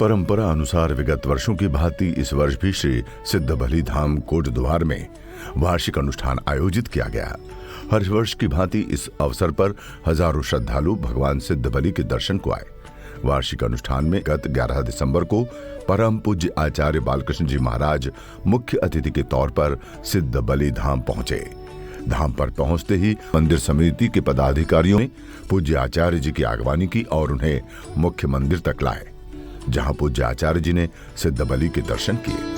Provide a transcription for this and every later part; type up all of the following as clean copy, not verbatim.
परंपरा अनुसार विगत वर्षों की भांति इस वर्ष भी श्री सिद्धबली धाम कोटद्वार में वार्षिक अनुष्ठान आयोजित किया गया। हर वर्ष की भांति इस अवसर पर हजारों श्रद्धालु भगवान सिद्धबली के दर्शन को आए। वार्षिक अनुष्ठान में गत 11 दिसंबर को परम पूज्य आचार्य बालकृष्ण जी महाराज मुख्य अतिथि के तौर पर सिद्धबली धाम पहुंचे। धाम पर पहुंचते ही मंदिर समिति के पदाधिकारियों ने पूज्य आचार्य जी की आगवानी की और उन्हें मुख्य मंदिर तक लाए, जहां पूज्य आचार्य जी ने सिद्धबली के दर्शन किए।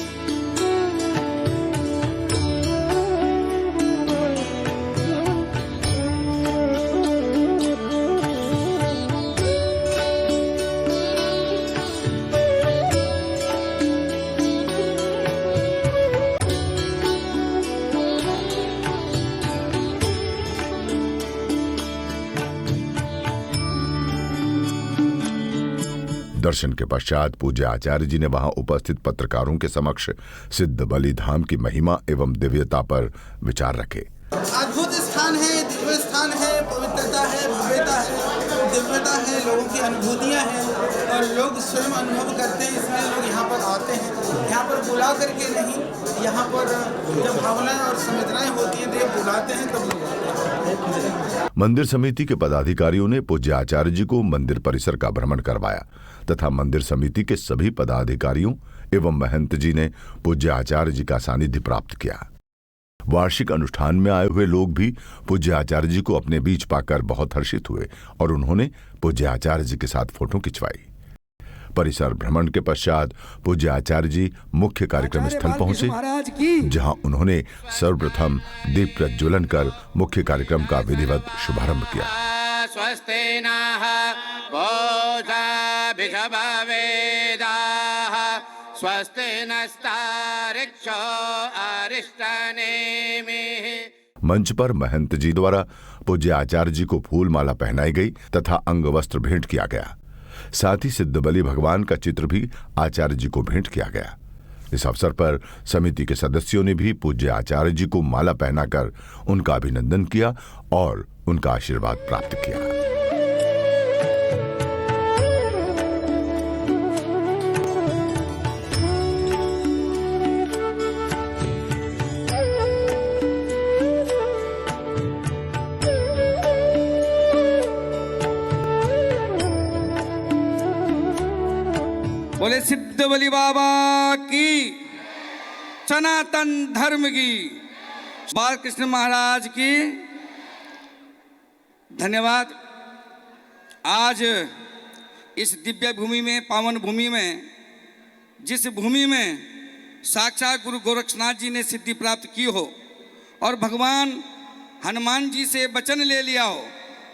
दर्शन के पश्चात पूज्य आचार्य जी ने वहां उपस्थित पत्रकारों के समक्ष सिद्धबली धाम की महिमा एवं दिव्यता पर विचार रखे। अद्भुत स्थान है, दिव्य स्थान है, पवित्रता है, भव्यता है, दिव्यता है, लोगों की अनुभूतियां हैं और लोग स्वयं अनुभव करते हैं, इसलिए लोग यहाँ पर आते हैं। यहाँ पर बुला करके नहीं, यहाँ पर जब भावनाएं और संवेदनाएं होती हैं तो ये बुलाते हैं तब लोग आते हैं। मंदिर समिति के पदाधिकारियों ने पूज्य आचार्य जी को मंदिर परिसर का भ्रमण करवाया तथा मंदिर समिति के सभी पदाधिकारियों एवं महंत जी ने पूज्य आचार्य जी का सानिध्य प्राप्त किया। वार्षिक अनुष्ठान में आए हुए लोग भी पूज्य आचार्य जी को अपने बीच पाकर बहुत हर्षित हुए और उन्होंने पूज्य आचार्य जी के साथ फोटो खिंचवाई। परिसर भ्रमण के पश्चात पूज्य आचार्य जी मुख्य कार्यक्रम स्थल पहुंचे, जहां उन्होंने सर्वप्रथम दीप प्रज्वलन कर मुख्य कार्यक्रम का विधिवत शुभारंभ किया। स्वस्ति नः पूषा भिषभवेदाः स्वस्ति नस्तार्क्ष्यो अरिष्टनेमिः। मंच पर महंत जी द्वारा पूज्य आचार्य जी को फूल माला पहनाई गई तथा अंग वस्त्र भेंट किया गया। साथ ही सिद्धबली भगवान का चित्र भी आचार्य जी को भेंट किया गया। इस अवसर पर समिति के सदस्यों ने भी पूज्य आचार्य जी को माला पहनाकर उनका अभिनंदन किया और उनका आशीर्वाद प्राप्त किया। बोले सिद्धबली बाबा की, सनातन धर्म की, बालकृष्ण महाराज की धन्यवाद। आज इस दिव्य भूमि में, पावन भूमि में, जिस भूमि में साक्षात गुरु गोरक्षनाथ जी ने सिद्धि प्राप्त की हो और भगवान हनुमान जी से वचन ले लिया हो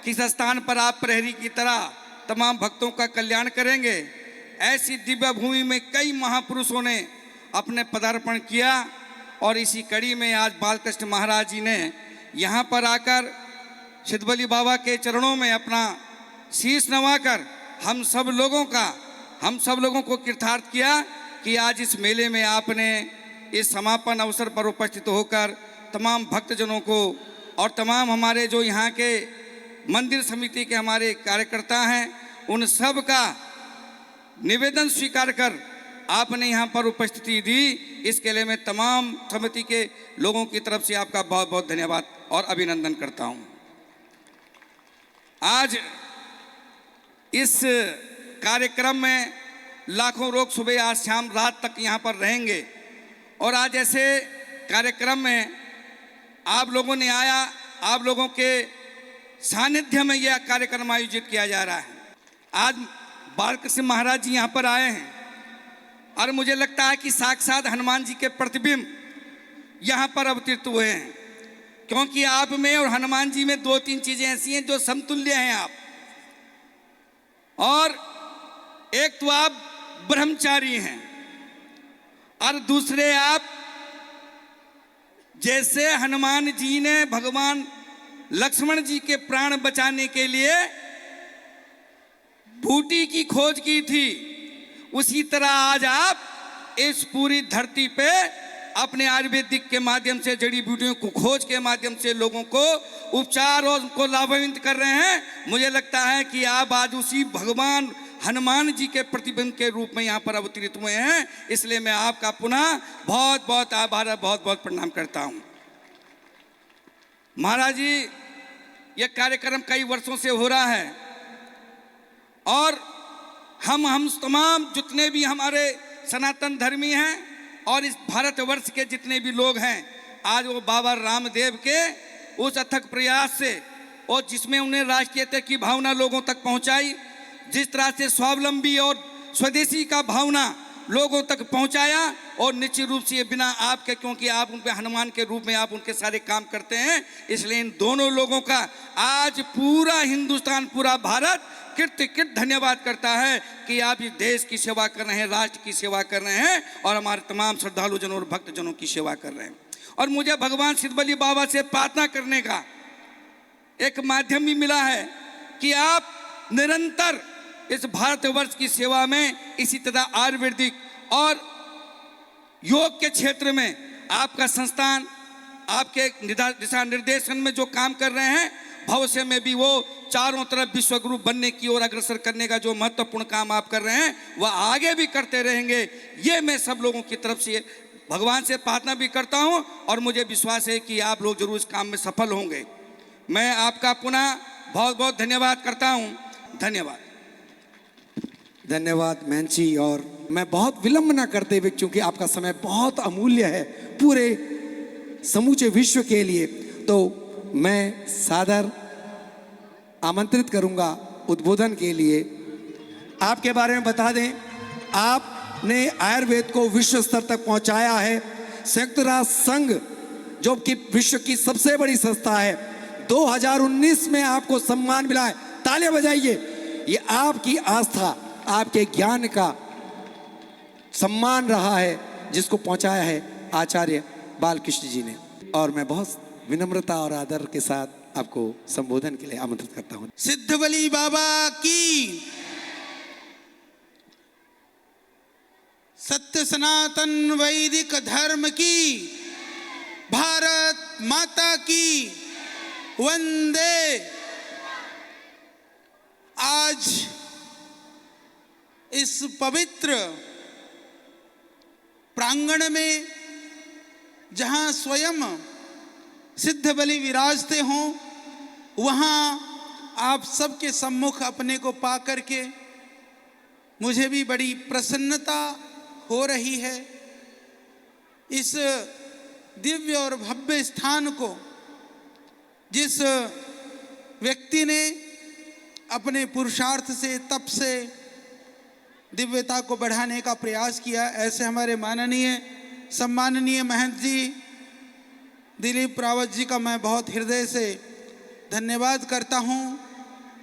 कि इस स्थान पर आप प्रहरी की तरह तमाम भक्तों का कल्याण करेंगे, ऐसी दिव्य भूमि में कई महापुरुषों ने अपने पदार्पण किया और इसी कड़ी में आज बालकृष्ण महाराज जी ने यहाँ पर आकर सिद्धबली बाबा के चरणों में अपना शीश नवाकर हम सब लोगों को कृतार्थ किया कि आज इस मेले में आपने इस समापन अवसर पर उपस्थित होकर तमाम भक्तजनों को और तमाम हमारे जो यहाँ के मंदिर समिति के हमारे कार्यकर्ता हैं उन सब का निवेदन स्वीकार कर आपने यहाँ पर उपस्थिति दी। इसके लिए मैं तमाम समिति के लोगों की तरफ से आपका बहुत बहुत धन्यवाद और अभिनंदन करता हूँ। आज इस कार्यक्रम में लाखों लोग सुबह आज शाम रात तक यहाँ पर रहेंगे और आज ऐसे कार्यक्रम में आप लोगों ने आया, आप लोगों के सानिध्य में यह कार्यक्रम आयोजित किया जा रहा है। आज बालकृष्ण महाराज जी यहाँ पर आए हैं और मुझे लगता है कि साक्षात हनुमान जी के प्रतिबिंब यहाँ पर अवतरित हुए हैं, क्योंकि आप में और हनुमान जी में 2-3 चीजें ऐसी हैं जो समतुल्य हैं आप। और एक तो आप ब्रह्मचारी हैं और दूसरे आप जैसे हनुमान जी ने भगवान लक्ष्मण जी के प्राण बचाने के लिए बूटी की खोज की थी, उसी तरह आज आप इस पूरी धरती पे अपने आयुर्वेदिक के माध्यम से, जड़ी बूटियों को खोज के माध्यम से लोगों को उपचार और उनको लाभान्वित कर रहे हैं। मुझे लगता है कि आप आज उसी भगवान हनुमान जी के प्रतिबिंब के रूप में यहाँ पर अवतरित हुए हैं। इसलिए मैं आपका पुनः बहुत बहुत आभार, बहुत बहुत प्रणाम करता हूँ। महाराज जी, यह कार्यक्रम कई वर्षों से हो रहा है और हम तमाम जितने भी हमारे सनातन धर्मी हैं और इस भारतवर्ष के जितने भी लोग हैं, आज वो बाबा रामदेव के उस अथक प्रयास से और जिसमें उन्हें राष्ट्रीयता की भावना लोगों तक पहुंचाई, जिस तरह से स्वावलंबी और स्वदेशी का भावना लोगों तक पहुंचाया, और निश्चित रूप से ये बिना आपके, क्योंकि आप उन पे हनुमान के रूप में आप उनके सारे काम करते हैं, इसलिए इन दोनों लोगों का आज पूरा हिंदुस्तान, पूरा भारत कृत धन्यवाद करता है कि आप इस देश की सेवा कर रहे हैं, राष्ट्र की सेवा कर रहे हैं और हमारे तमाम श्रद्धालुजनों और भक्तजनों की सेवा कर रहे हैं। और मुझे भगवान सिद्धबली बाबा से प्रार्थना करने का एक माध्यम भी मिला है कि आप निरंतर इस भारतवर्ष की सेवा में इसी तरह आयुर्वेदिक और योग के क्षेत्र में आपका संस्थान आपके दिशा निर्देशन में जो काम कर रहे हैं, भविष्य में भी वो चारों तरफ विश्वगुरु बनने की ओर अग्रसर करने का जो महत्वपूर्ण काम आप कर रहे हैं वह आगे भी करते रहेंगे। ये मैं सब लोगों की तरफ से भगवान से प्रार्थना भी करता हूं और मुझे विश्वास है कि आप लोग जरूर इस काम में सफल होंगे। मैं आपका पुनः बहुत बहुत धन्यवाद करता हूं। धन्यवाद। धन्यवाद महंची। और मैं बहुत विलंब ना करते हुए, क्योंकि आपका समय बहुत अमूल्य है पूरे समूचे विश्व के लिए, तो मैं सादर आमंत्रित करूंगा उद्बोधन के लिए। आपके बारे में बता दें, आपने आयुर्वेद को विश्व स्तर तक पहुंचाया है। संयुक्त राष्ट्र संघ जो कि विश्व की सबसे बड़ी संस्था है, 2019 में आपको सम्मान मिला है। तालियां बजाइए। ये आपकी आस्था, आपके ज्ञान का सम्मान रहा है, जिसको पहुंचाया है आचार्य बालकृष्ण जी ने। और मैं बहुत विनम्रता और आदर के साथ आपको संबोधन के लिए आमंत्रित करता हूं। सिद्धबली बाबा की, सत्य सनातन वैदिक धर्म की, भारत माता की वंदे। आज इस पवित्र प्रांगण में जहां स्वयं सिद्धबली विराजते हों, वहां आप सबके सम्मुख अपने को पा करके मुझे भी बड़ी प्रसन्नता हो रही है। इस दिव्य और भव्य स्थान को जिस व्यक्ति ने अपने पुरुषार्थ से, तप से दिव्यता को बढ़ाने का प्रयास किया, ऐसे हमारे माननीय सम्माननीय महंत जी दिलीप रावत जी का मैं बहुत हृदय से धन्यवाद करता हूँ।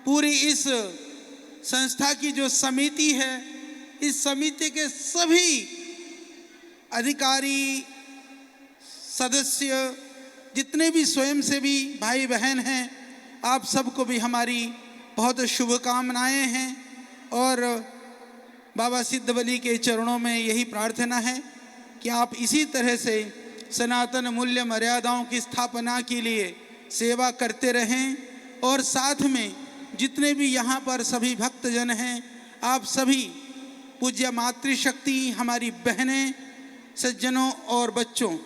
पूरी इस संस्था की जो समिति है, इस समिति के सभी अधिकारी, सदस्य, जितने भी स्वयंसेवी भाई बहन हैं, आप सबको भी हमारी बहुत शुभकामनाएं हैं। और बाबा सिद्धबली के चरणों में यही प्रार्थना है कि आप इसी तरह से सनातन मूल्य मर्यादाओं की स्थापना के लिए सेवा करते रहें। और साथ में जितने भी यहाँ पर सभी भक्तजन हैं, आप सभी पूज्य मातृशक्ति, हमारी बहनें, सज्जनों और बच्चों,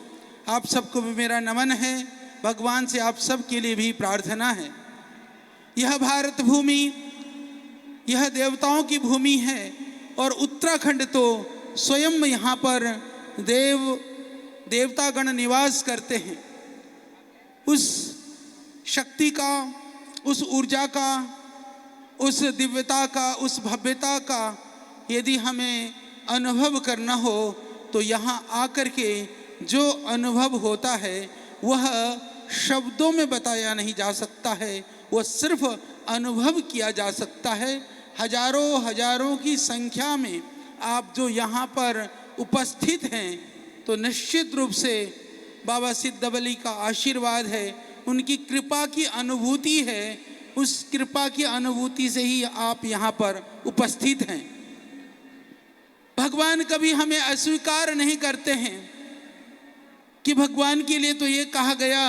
आप सबको भी मेरा नमन है। भगवान से आप सब के लिए भी प्रार्थना है। यह भारत भूमि, यह देवताओं की भूमि है और उत्तराखंड तो स्वयं यहाँ पर देवतागण निवास करते हैं। उस शक्ति का, उस ऊर्जा का, उस दिव्यता का, उस भव्यता का यदि हमें अनुभव करना हो तो यहाँ आकर के जो अनुभव होता है वह शब्दों में बताया नहीं जा सकता है, वह सिर्फ अनुभव किया जा सकता है। हजारों हजारों की संख्या में आप जो यहाँ पर उपस्थित हैं, तो निश्चित रूप से बाबा सिद्धबली का आशीर्वाद है, उनकी कृपा की अनुभूति है। उस कृपा की अनुभूति से ही आप यहाँ पर उपस्थित हैं। भगवान कभी हमें अस्वीकार नहीं करते हैं कि भगवान के लिए तो ये कहा गया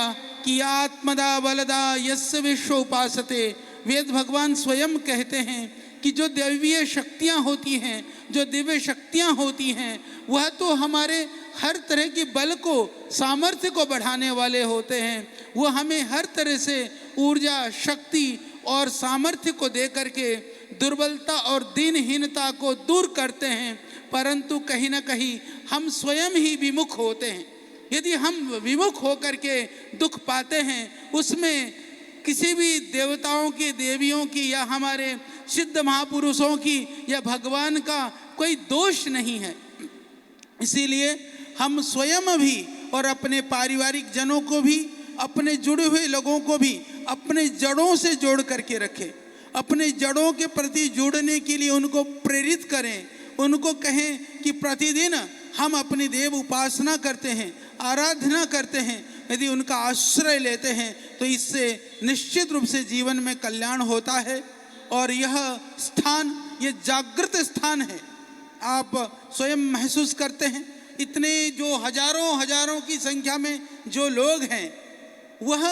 कि आत्मदा बलदा यस्य विश्व उपासते। वेद भगवान स्वयं कहते हैं कि जो दैवीय शक्तियाँ होती हैं, जो दिव्य शक्तियाँ होती हैं, वह तो हमारे हर तरह के बल को, सामर्थ्य को बढ़ाने वाले होते हैं। वो हमें हर तरह से ऊर्जा, शक्ति और सामर्थ्य को दे करके दुर्बलता और दीनहीनता को दूर करते हैं। परंतु कहीं ना कहीं हम स्वयं ही विमुख होते हैं। यदि हम विमुख होकर के दुख पाते हैं, उसमें किसी भी देवताओं की, देवियों की या हमारे सिद्ध महापुरुषों की या भगवान का कोई दोष नहीं है। इसीलिए हम स्वयं भी और अपने पारिवारिक जनों को भी, अपने जुड़े हुए लोगों को भी अपने जड़ों से जोड़ करके रखें। अपने जड़ों के प्रति जुड़ने के लिए उनको प्रेरित करें। उनको कहें कि प्रतिदिन हम अपनी देव उपासना करते हैं, आराधना करते हैं। यदि उनका आश्रय लेते हैं तो इससे निश्चित रूप से जीवन में कल्याण होता है। और यह स्थान, ये जागृत स्थान है। आप स्वयं महसूस करते हैं, इतने जो हजारों की संख्या में जो लोग हैं, वह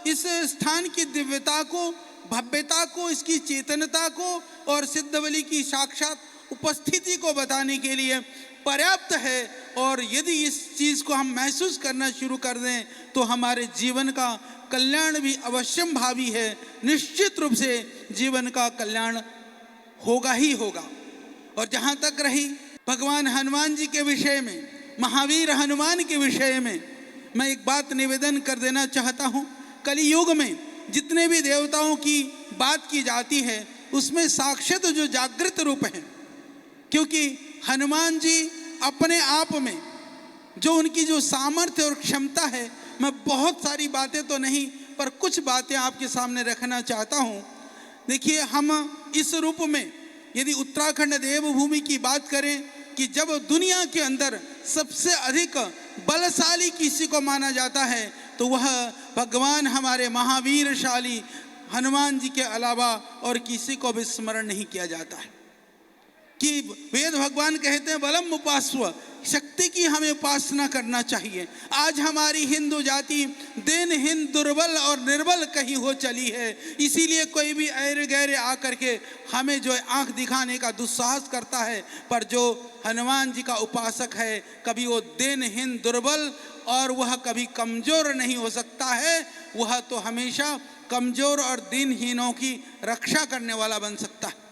इस स्थान की दिव्यता को, भव्यता को, इसकी चेतनता को और सिद्धबली की साक्षात उपस्थिति को बताने के लिए पर्याप्त है। और यदि इस चीज़ को हम महसूस करना शुरू कर दें तो हमारे जीवन का कल्याण भी अवश्यम भावी है। निश्चित रूप से जीवन का कल्याण होगा ही होगा। और जहाँ तक रही भगवान हनुमान जी के विषय में, महावीर हनुमान के विषय में, मैं एक बात निवेदन कर देना चाहता हूँ। कलियुग में जितने भी देवताओं की बात की जाती है, उसमें साक्षात जो जागृत रूप हैं, क्योंकि हनुमान जी अपने आप में जो उनकी जो सामर्थ्य और क्षमता है, मैं बहुत सारी बातें तो नहीं पर कुछ बातें आपके सामने रखना चाहता हूँ। देखिए, हम इस रूप में यदि उत्तराखंड देवभूमि की बात करें कि जब दुनिया के अंदर सबसे अधिक बलशाली किसी को माना जाता है तो वह भगवान हमारे महावीरशाली हनुमान जी के अलावा और किसी को भी स्मरण नहीं किया जाता है। कि वेद भगवान कहते हैं बलम उपास्व, शक्ति की हमें उपासना करना चाहिए। आज हमारी हिंदू जाति दिनहीन, दुर्बल और निर्बल कहीं हो चली है। इसीलिए कोई भी ऐरे गैरे आकर के हमें जो आंख दिखाने का दुस्साहस करता है। पर जो हनुमान जी का उपासक है, कभी वो दिनहीन, दुर्बल और वह कभी कमजोर नहीं हो सकता है। वह तो हमेशा कमजोर और दिनहीनों की रक्षा करने वाला बन सकता है।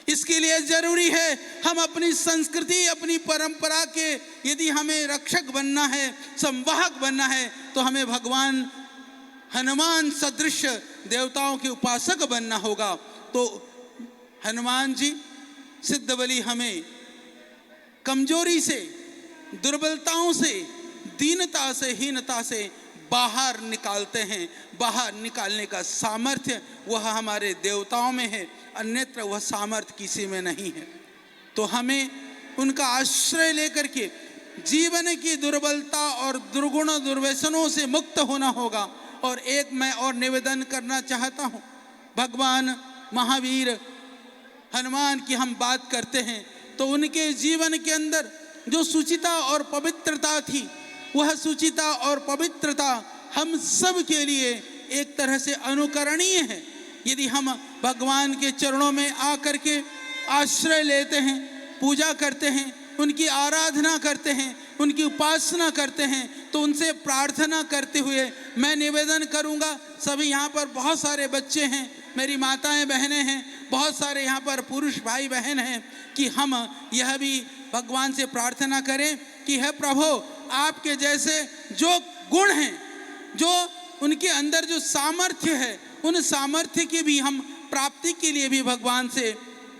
इसके लिए जरूरी है हम अपनी संस्कृति, अपनी परंपरा के, यदि हमें रक्षक बनना है, संवाहक बनना है, तो हमें भगवान हनुमान सदृश देवताओं के उपासक बनना होगा। तो हनुमान जी सिद्धबली हमें कमजोरी से, दुर्बलताओं से, दीनता से, हीनता से बाहर निकालते हैं। बाहर निकालने का सामर्थ्य वह हमारे देवताओं में है, अन्यत्र वह सामर्थ्य किसी में नहीं है। तो हमें उनका आश्रय लेकर के जीवन की दुर्बलता और दुर्गुण, दुर्व्यसनों से मुक्त होना होगा। और एक मैं और निवेदन करना चाहता हूँ, भगवान महावीर हनुमान की हम बात करते हैं तो उनके जीवन के अंदर जो सुचिता और पवित्रता थी, वह सुचिता और पवित्रता हम सब के लिए एक तरह से अनुकरणीय है। यदि हम भगवान के चरणों में आकर के आश्रय लेते हैं, पूजा करते हैं, उनकी आराधना करते हैं, उनकी उपासना करते हैं, तो उनसे प्रार्थना करते हुए मैं निवेदन करूंगा, सभी यहाँ पर बहुत सारे बच्चे हैं, मेरी माताएं बहनें हैं, बहुत सारे यहाँ पर पुरुष भाई बहन हैं, कि हम यह भी भगवान से प्रार्थना करें कि हे प्रभु, आपके जैसे जो गुण हैं, जो उनके अंदर जो सामर्थ्य है, उन सामर्थ्य की भी हम प्राप्ति के लिए भी भगवान से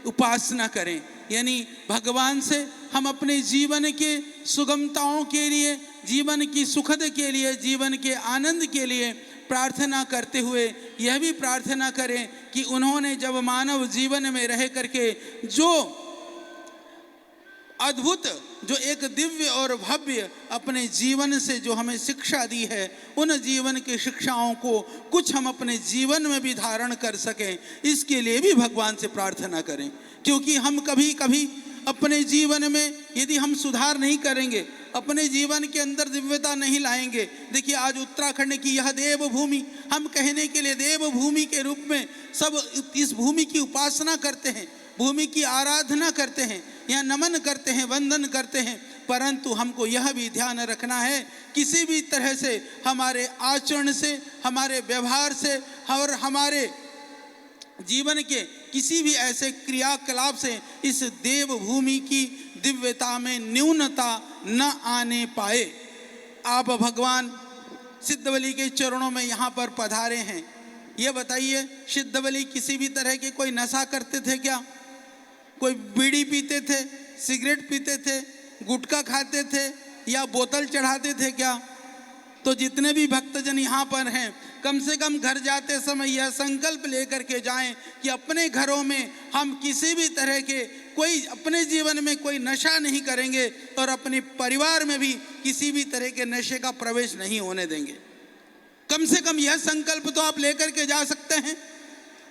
उपासना करें। यानी भगवान से हम अपने जीवन के सुगमताओं के लिए, जीवन की सुखद के लिए, जीवन के आनंद के लिए प्रार्थना करते हुए यह भी प्रार्थना करें कि उन्होंने जब मानव जीवन में रह करके जो अद्भुत, जो एक दिव्य और भव्य अपने जीवन से जो हमें शिक्षा दी है, उन जीवन की शिक्षाओं को कुछ हम अपने जीवन में भी धारण कर सकें, इसके लिए भी भगवान से प्रार्थना करें। क्योंकि हम कभी कभी अपने जीवन में यदि हम सुधार नहीं करेंगे, अपने जीवन के अंदर दिव्यता नहीं लाएंगे। देखिए, आज उत्तराखंड की यह देवभूमि, हम कहने के लिए देवभूमि के रूप में सब इस भूमि की उपासना करते हैं। भूमि की आराधना करते हैं या नमन करते हैं, वंदन करते हैं, परंतु हमको यह भी ध्यान रखना है किसी भी तरह से हमारे आचरण से, हमारे व्यवहार से और हमारे जीवन के किसी भी ऐसे क्रियाकलाप से इस देवभूमि की दिव्यता में न्यूनता न आने पाए। आप भगवान सिद्धबली के चरणों में यहाँ पर पधारे हैं। ये बताइए, सिद्धबली किसी भी तरह के कोई नशा करते थे क्या? कोई बीड़ी पीते थे, सिगरेट पीते थे, गुटखा खाते थे या बोतल चढ़ाते थे क्या? तो जितने भी भक्तजन यहाँ पर हैं, कम से कम घर जाते समय यह संकल्प लेकर के जाएं कि अपने घरों में हम किसी भी तरह के कोई अपने जीवन में कोई नशा नहीं करेंगे और अपने परिवार में भी किसी भी तरह के नशे का प्रवेश नहीं होने देंगे। कम से कम यह संकल्प तो आप लेकर के जा सकते हैं।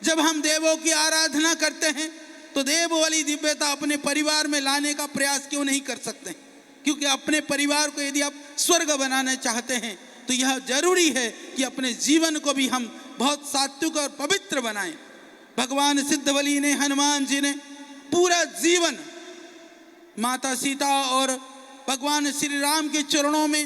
जब हम देवों की आराधना करते हैं तो देव वाली दिव्यता अपने परिवार में लाने का प्रयास क्यों नहीं कर सकते? क्योंकि अपने परिवार को यदि आप स्वर्ग बनाना चाहते हैं तो यह जरूरी है कि अपने जीवन को भी हम बहुत सात्विक और पवित्र बनाएं। भगवान सिद्धबली ने, हनुमान जी ने पूरा जीवन माता सीता और भगवान श्री राम के चरणों में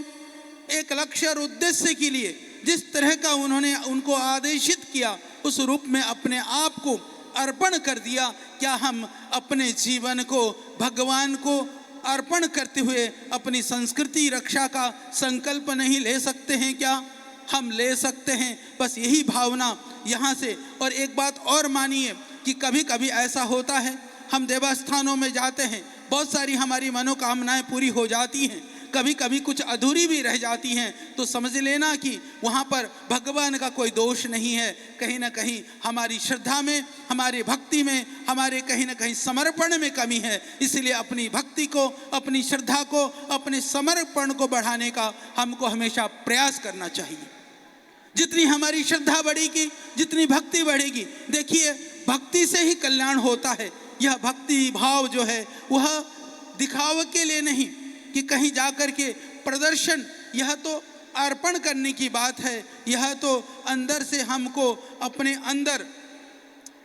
एक लक्ष्य और उद्देश्य के लिए जिस तरह का उन्होंने उनको आदेशित किया, उस रूप में अपने आप को अर्पण कर दिया। क्या हम अपने जीवन को भगवान को अर्पण करते हुए अपनी संस्कृति रक्षा का संकल्प नहीं ले सकते हैं क्या? हम ले सकते हैं। बस यही भावना यहाँ से। और एक बात और मानिए कि कभी कभी ऐसा होता है, हम देवस्थानों में जाते हैं, बहुत सारी हमारी मनोकामनाएं पूरी हो जाती हैं, कभी कभी कुछ अधूरी भी रह जाती हैं, तो समझ लेना कि वहाँ पर भगवान का कोई दोष नहीं है। कहीं ना कहीं हमारी श्रद्धा में, हमारी भक्ति में, हमारे कहीं ना कहीं समर्पण में कमी है। इसलिए अपनी भक्ति को, अपनी श्रद्धा को, अपने समर्पण को बढ़ाने का हमको हमेशा प्रयास करना चाहिए। जितनी हमारी श्रद्धा बढ़ेगी, जितनी भक्ति बढ़ेगी, देखिए भक्ति से ही कल्याण होता है। यह भक्ति भाव जो है वह दिखावे के लिए नहीं कि कहीं जाकर के प्रदर्शन, यह तो अर्पण करने की बात है। यह तो अंदर से हमको अपने अंदर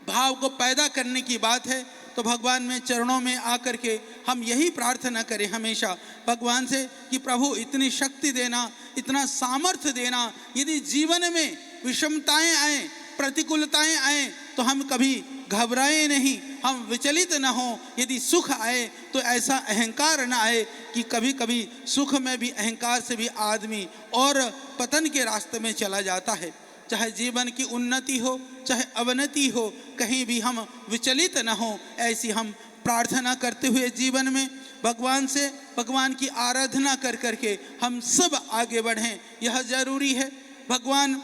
भाव को पैदा करने की बात है। तो भगवान में चरणों में आकर के हम यही प्रार्थना करें हमेशा भगवान से कि प्रभु इतनी शक्ति देना, इतना सामर्थ्य देना। यदि जीवन में विषमताएं आए, प्रतिकूलताएं आए तो हम कभी घबराएं नहीं, हम विचलित न हो। यदि सुख आए तो ऐसा अहंकार न आए कि कभी कभी सुख में भी अहंकार से भी आदमी और पतन के रास्ते में चला जाता है। चाहे जीवन की उन्नति हो, चाहे अवनति हो, कहीं भी हम विचलित न हो, ऐसी हम प्रार्थना करते हुए जीवन में भगवान से, भगवान की आराधना कर करके हम सब आगे बढ़ें, यह जरूरी है। भगवान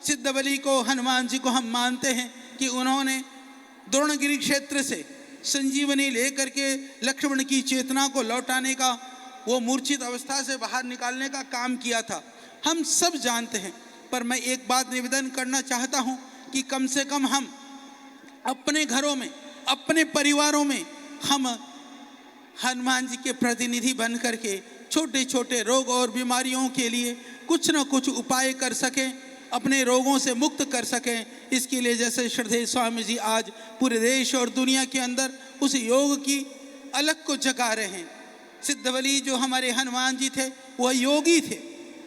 सिद्धबली को, हनुमान जी को हम मानते हैं कि उन्होंने द्रोणगिरि क्षेत्र से संजीवनी लेकर के लक्ष्मण की चेतना को लौटाने का, वो मूर्छित अवस्था से बाहर निकालने का काम किया था। हम सब जानते हैं, पर मैं एक बात निवेदन करना चाहता हूँ कि कम से कम हम अपने घरों में, अपने परिवारों में हम हनुमान जी के प्रतिनिधि बन करके छोटे छोटे रोग और बीमारियों के लिए कुछ न कुछ उपाय कर सकें, अपने रोगों से मुक्त कर सकें। इसके लिए जैसे श्रद्धेय स्वामी जी आज पूरे देश और दुनिया के अंदर उस योग की अलग को जगा रहे हैं। सिद्धबली जो हमारे हनुमान जी थे वह योगी थे।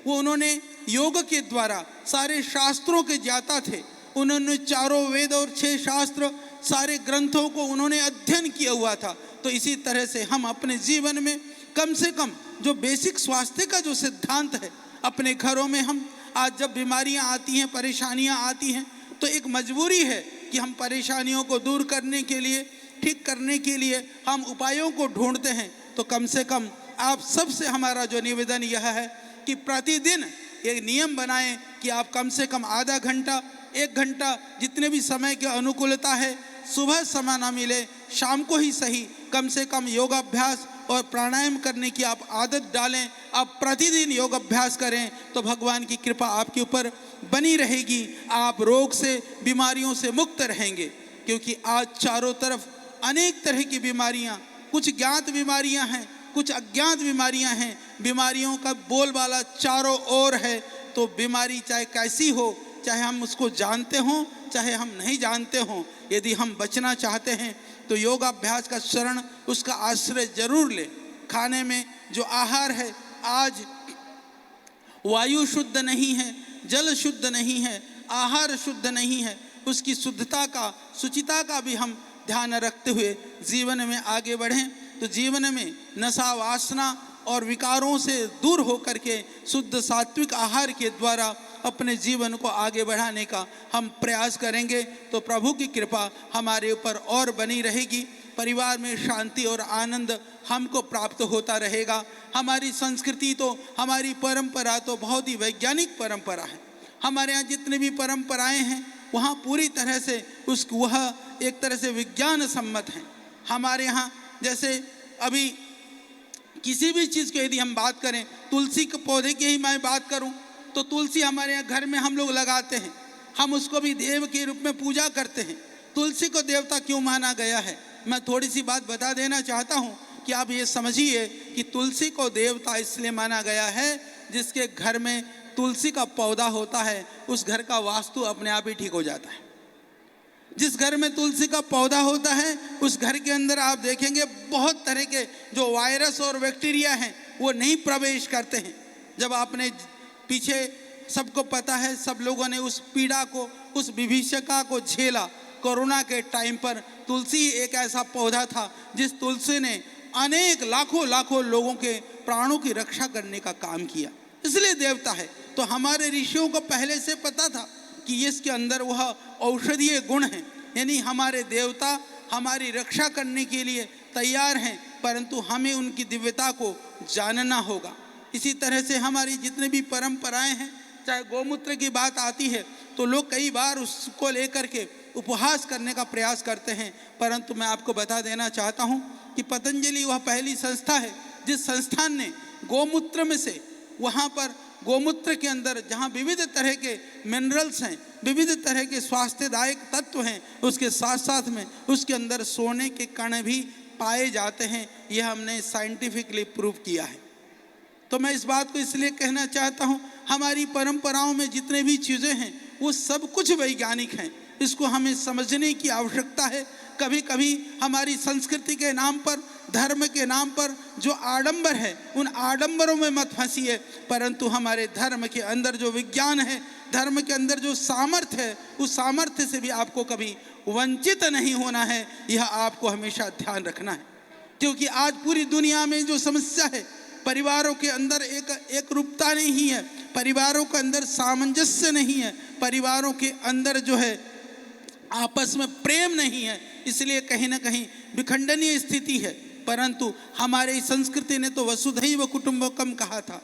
वो उन्होंने योग के द्वारा सारे शास्त्रों के ज्ञाता थे। उन्होंने चारों वेद और 6 शास्त्र, सारे ग्रंथों को उन्होंने अध्ययन किया हुआ था। तो इसी तरह से हम अपने जीवन में कम से कम जो बेसिक स्वास्थ्य का जो सिद्धांत है, अपने घरों में हम आज जब बीमारियां आती हैं, परेशानियां आती हैं, तो एक मजबूरी है कि हम परेशानियों को दूर करने के लिए, ठीक करने के लिए हम उपायों को ढूंढते हैं। तो कम से कम आप सबसे हमारा जो निवेदन यह है कि प्रतिदिन एक नियम बनाएं कि आप कम से कम आधा घंटा, 1 घंटा, जितने भी समय की अनुकूलता है, सुबह समय ना मिले, शाम को ही सही, कम से कम योगाभ्यास और प्राणायाम करने की आप आदत डालें। आप प्रतिदिन योग अभ्यास करें तो भगवान की कृपा आपके ऊपर बनी रहेगी। आप रोग से, बीमारियों से मुक्त रहेंगे। क्योंकि आज चारों तरफ अनेक तरह की बीमारियां, कुछ ज्ञात बीमारियां हैं, कुछ अज्ञात बीमारियां हैं। बीमारियों का बोलबाला चारों ओर है। तो बीमारी चाहे कैसी हो, चाहे हम उसको जानते हों चाहे हम नहीं जानते हों, यदि हम बचना चाहते हैं तो योगाभ्यास का शरण उसका आश्रय जरूर ले। खाने में जो आहार है, आज वायु शुद्ध नहीं है, जल शुद्ध नहीं है, आहार शुद्ध नहीं है, उसकी शुद्धता का, शुचिता का भी हम ध्यान रखते हुए जीवन में आगे बढ़ें तो जीवन में नशा, वासना और विकारों से दूर होकर के शुद्ध सात्विक आहार के द्वारा अपने जीवन को आगे बढ़ाने का हम प्रयास करेंगे तो प्रभु की कृपा हमारे ऊपर और बनी रहेगी। परिवार में शांति और आनंद हमको प्राप्त होता रहेगा। हमारी संस्कृति तो, हमारी परंपरा तो बहुत ही वैज्ञानिक परंपरा है। हमारे यहाँ जितने भी परंपराएं हैं वहाँ पूरी तरह से वह एक तरह से विज्ञान सम्मत हैं। हमारे यहाँ जैसे अभी किसी भी चीज़ की यदि हम बात करें, तुलसी के पौधे की ही मैं बात करूं तो तुलसी हमारे यहाँ घर में हम लोग लगाते हैं, हम उसको भी देव के रूप में पूजा करते हैं। तुलसी को देवता क्यों माना गया है, मैं थोड़ी सी बात बता देना चाहता हूँ कि आप ये समझिए कि तुलसी को देवता इसलिए माना गया है जिसके घर में तुलसी का पौधा होता है उस घर का वास्तु अपने आप ही ठीक हो जाता है। जिस घर में तुलसी का पौधा होता है उस घर के अंदर आप देखेंगे बहुत तरह के जो वायरस और बैक्टीरिया हैं वो नहीं प्रवेश करते हैं। जब आपने पीछे सबको पता है, सब लोगों ने उस पीड़ा को, उस विभीषिका को झेला। कोरोना के टाइम पर तुलसी एक ऐसा पौधा था जिस तुलसी ने अनेक लाखों लोगों के प्राणों की रक्षा करने का काम किया, इसलिए देवता है। तो हमारे ऋषियों को पहले से पता था कि इसके अंदर वह औषधीय गुण हैं, यानी हमारे देवता हमारी रक्षा करने के लिए तैयार हैं, परंतु हमें उनकी दिव्यता को जानना होगा। इसी तरह से हमारी जितने भी परंपराएं हैं, चाहे गौमूत्र की बात आती है तो लोग कई बार उसको लेकर के उपहास करने का प्रयास करते हैं, परंतु मैं आपको बता देना चाहता हूं कि पतंजलि वह पहली संस्था है जिस संस्थान ने गौमूत्र में से, वहाँ पर गौमूत्र के अंदर जहाँ विविध तरह के मिनरल्स हैं, विविध तरह के स्वास्थ्यदायक तत्व हैं, उसके साथ साथ में उसके अंदर सोने के कण भी पाए जाते हैं। यह हमने साइंटिफिकली प्रूव किया है। तो मैं इस बात को इसलिए कहना चाहता हूँ, हमारी परंपराओं में जितने भी चीज़ें हैं वो सब कुछ वैज्ञानिक हैं, इसको हमें समझने की आवश्यकता है। कभी कभी हमारी संस्कृति के नाम पर, धर्म के नाम पर जो आडंबर है उन आडंबरों में मत फंसिए, परंतु हमारे धर्म के अंदर जो विज्ञान है, धर्म के अंदर जो सामर्थ्य है, उस सामर्थ्य से भी आपको कभी वंचित नहीं होना है। यह आपको हमेशा ध्यान रखना है, क्योंकि आज पूरी दुनिया में जो समस्या है, परिवारों के अंदर एक रूपता नहीं है, परिवारों के अंदर सामंजस्य नहीं है, परिवारों के अंदर जो है आपस में प्रेम नहीं है, इसलिए कहीं ना कहीं विखंडनीय स्थिति है। परंतु हमारी संस्कृति ने तो वसुधैव कुटुंबकम कहा था,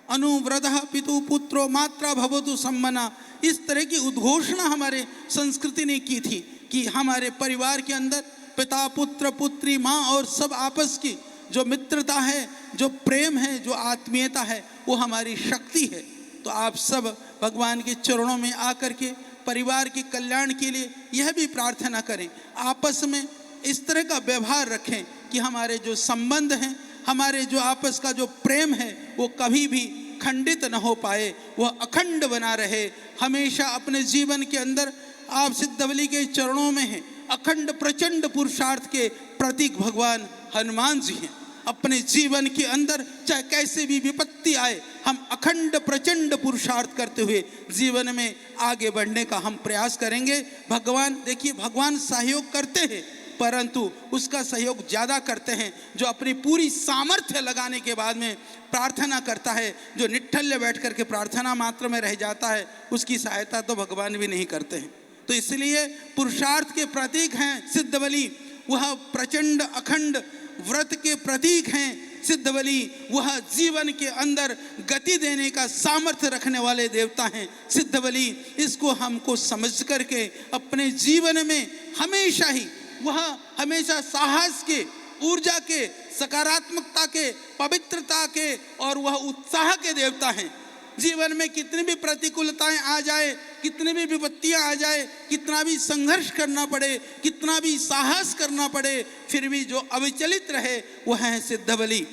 अनुव्रतः पितु पुत्रो मात्रा भवतु सम्मना, इस तरह की उद्घोषणा हमारे संस्कृति ने की थी कि हमारे परिवार के अंदर पिता, पुत्र, पुत्री, माँ और सब आपस की जो मित्रता है, जो प्रेम है, जो आत्मीयता है, वो हमारी शक्ति है। तो आप सब भगवान के चरणों में आकर के परिवार के कल्याण के लिए यह भी प्रार्थना करें, आपस में इस तरह का व्यवहार रखें कि हमारे जो संबंध हैं, हमारे जो आपस का जो प्रेम है वो कभी भी खंडित न हो पाए, वह अखंड बना रहे। हमेशा अपने जीवन के अंदर आप सिद्धबली के चरणों में हैं। अखंड प्रचंड पुरुषार्थ के प्रतीक भगवान हनुमान जी हैं। अपने जीवन के अंदर चाहे कैसे भी विपत्ति आए, हम अखंड प्रचंड पुरुषार्थ करते हुए जीवन में आगे बढ़ने का हम प्रयास करेंगे। भगवान, देखिए, भगवान सहयोग करते हैं, परंतु उसका सहयोग ज़्यादा करते हैं जो अपनी पूरी सामर्थ्य लगाने के बाद में प्रार्थना करता है। जो निठल्ले बैठ करके प्रार्थना मात्र में रह जाता है, उसकी सहायता तो भगवान भी नहीं करते हैं। तो इसलिए पुरुषार्थ के प्रतीक हैं सिद्धबली, वह प्रचंड अखंड व्रत के प्रतीक हैं सिद्धबली, वह जीवन के अंदर गति देने का सामर्थ्य रखने वाले देवता हैं सिद्धबली। इसको हमको समझ करके अपने जीवन में हमेशा ही वह हमेशा साहस के, ऊर्जा के, सकारात्मकता के, पवित्रता के और वह उत्साह के देवता हैं। जीवन में कितनी भी प्रतिकूलताएं आ जाए, कितनी भी विपत्तियां आ जाए, कितना भी संघर्ष करना पड़े, कितना भी साहस करना पड़े, फिर भी जो अविचलित रहे वह है सिद्धबली।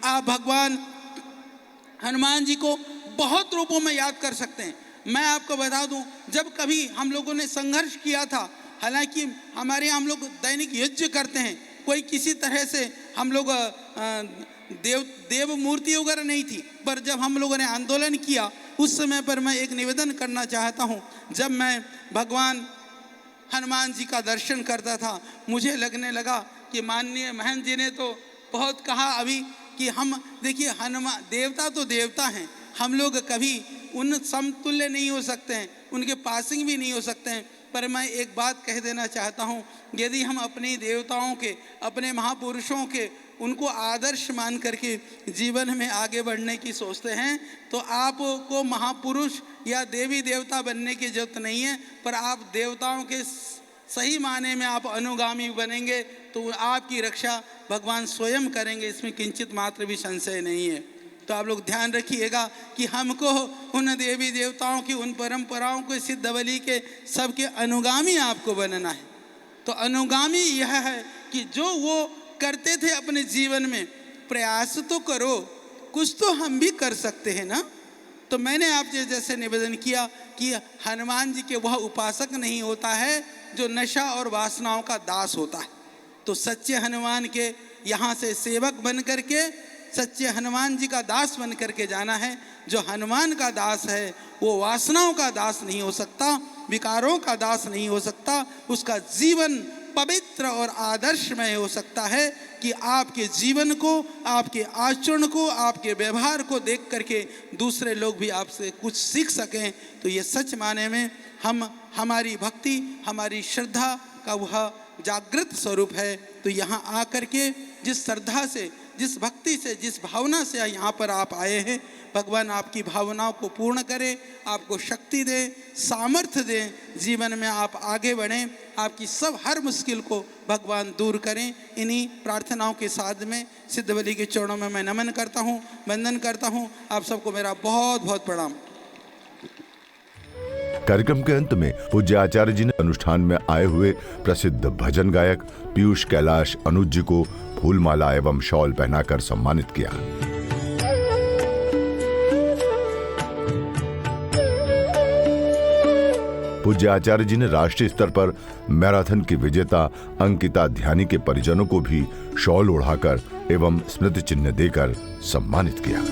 आप भगवान हनुमान जी को बहुत रूपों में याद कर सकते हैं। मैं आपको बता दूं, जब कभी हम लोगों ने संघर्ष किया था, हालांकि हमारे यहाँ हम लोग दैनिक यज्ञ करते हैं, कोई किसी तरह से हम लोग देव मूर्ति वगैरह नहीं थी, पर जब हम लोगों ने आंदोलन किया उस समय पर मैं एक निवेदन करना चाहता हूँ। जब मैं भगवान हनुमान जी का दर्शन करता था, मुझे लगने लगा कि माननीय महंत जी ने तो बहुत कहा अभी कि हम देखिए हनुमान देवता तो देवता हैं, हम लोग कभी उन समतुल्य नहीं हो सकते हैं, उनके पासिंग भी नहीं हो सकते हैं। पर मैं एक बात कह देना चाहता हूँ, यदि हम अपने देवताओं के, अपने महापुरुषों के, उनको आदर्श मान करके जीवन में आगे बढ़ने की सोचते हैं तो आपको महापुरुष या देवी देवता बनने की जरूरत नहीं है, पर आप देवताओं के सही माने में आप अनुगामी बनेंगे तो आपकी रक्षा भगवान स्वयं करेंगे, इसमें किंचित मात्र भी संशय नहीं है। तो आप लोग ध्यान रखिएगा कि हमको उन देवी देवताओं की, उन परंपराओं के, सिद्ध बलि के सबके अनुगामी आपको बनना है। तो अनुगामी यह है कि जो वो करते थे अपने जीवन में, प्रयास तो करो, कुछ तो हम भी कर सकते हैं ना। तो मैंने आपसे जैसे निवेदन किया कि हनुमान जी के वह उपासक नहीं होता है जो नशा और वासनाओं का दास होता है। तो सच्चे हनुमान के यहाँ से सेवक बन करके, सच्चे हनुमान जी का दास बन करके जाना है। जो हनुमान का दास है वो वासनाओं का दास नहीं हो सकता, विकारों का दास नहीं हो सकता, उसका जीवन पवित्र और आदर्शमय हो सकता है कि आपके जीवन को, आपके आचरण को, आपके व्यवहार को देख करके दूसरे लोग भी आपसे कुछ सीख सकें। तो ये सच माने में हमारी भक्ति, हमारी श्रद्धा का वह जागृत स्वरूप है। तो यहाँ आकर के जिस श्रद्धा से, जिस भक्ति से, जिस भावना से यहाँ पर आप आए हैं, भगवान आपकी भावनाओं को पूर्ण करे, आपको शक्ति दे, सामर्थ्य दे, जीवन में आप आगे बढ़ें, आपकी सब हर मुश्किल को भगवान दूर करें। इन्हीं प्रार्थनाओं के साथ में सिद्ध बलि के चरणों में मैं नमन करता हूँ, वंदन करता हूँ। आप सबको मेरा बहुत बहुत प्रणाम। कार्यक्रम के अंत में पूज्य आचार्य जी ने अनुष्ठान में आए हुए प्रसिद्ध भजन गायक पीयूष कैलाश अनुज जी को फूलमाला एवं शॉल पहनाकर सम्मानित किया। पूज्य आचार्य जी ने राष्ट्रीय स्तर पर मैराथन की विजेता अंकिता ध्यानी के परिजनों को भी शॉल ओढ़ाकर एवं स्मृति चिन्ह देकर सम्मानित किया।